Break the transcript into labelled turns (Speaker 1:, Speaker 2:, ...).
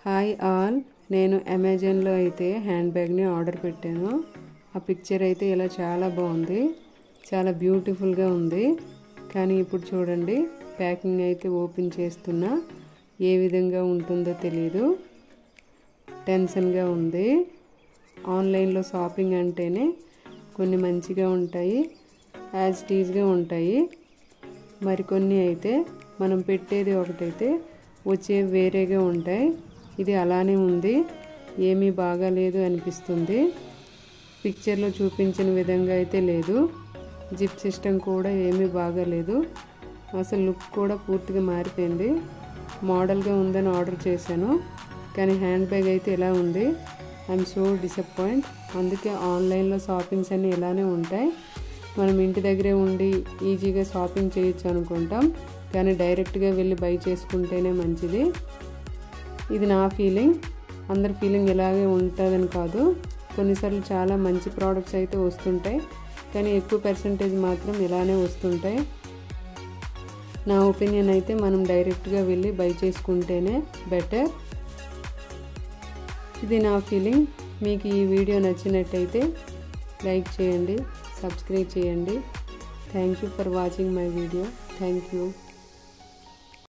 Speaker 1: Hi all, నేను అమెజాన్లో అయితే హ్యాండ్ బ్యాగ్ని ఆర్డర్ పెట్టాను. ఆ పిక్చర్ అయితే ఇలా చాలా బాగుంది, చాలా బ్యూటిఫుల్గా ఉంది. కానీ ఇప్పుడు చూడండి, ప్యాకింగ్ అయితే ఓపెన్ చేస్తున్నా, ఏ విధంగా ఉంటుందో తెలీదు, టెన్షన్గా ఉంది. ఆన్లైన్లో షాపింగ్ అంటేనే కొన్ని మంచిగా ఉంటాయి, యాజ్ టీజ్గా ఉంటాయి. మరికొన్ని అయితే మనం పెట్టేది ఒకటైతే వచ్చే వేరేగా ఉంటాయి. ఇది అలానే ఉంది, ఏమీ బాగాలేదు అనిపిస్తుంది. పిక్చర్లో చూపించిన విధంగా అయితే లేదు. జిప్ సిస్టమ్ కూడా ఏమీ బాగాలేదు, అసలు లుక్ కూడా పూర్తిగా మారిపోయింది. మోడల్గా ఉందని ఆర్డర్ చేశాను, కానీ హ్యాండ్ బ్యాగ్ అయితే ఇలా ఉంది. I'm so disappoint. అందుకే ఆన్లైన్లో షాపింగ్స్ అన్నీ ఇలానే ఉంటాయి. మనం ఇంటి దగ్గరే ఉండి ఈజీగా షాపింగ్ చేయొచ్చు అనుకుంటాం, కానీ డైరెక్ట్గా వెళ్ళి బై చేసుకుంటేనే మంచిది. ఇది నా ఫీలింగ్, అందరి ఫీలింగ్ ఇలాగే ఉంటుందని కాదు. కొన్నిసార్లు చాలా మంచి ప్రోడక్ట్స్ అయితే వస్తుంటాయి, కానీ ఎక్కువ పర్సంటేజ్ మాత్రం ఇలానే వస్తుంటాయి. నా ఒపీనియన్ అయితే మనం డైరెక్ట్గా వెళ్ళి బై చేసుకుంటేనే బెటర్. ఇది నా ఫీలింగ్. మీకు ఈ వీడియో నచ్చినట్టయితే లైక్ చేయండి, సబ్స్క్రైబ్ చేయండి. Thank you for watching my video. Thank you.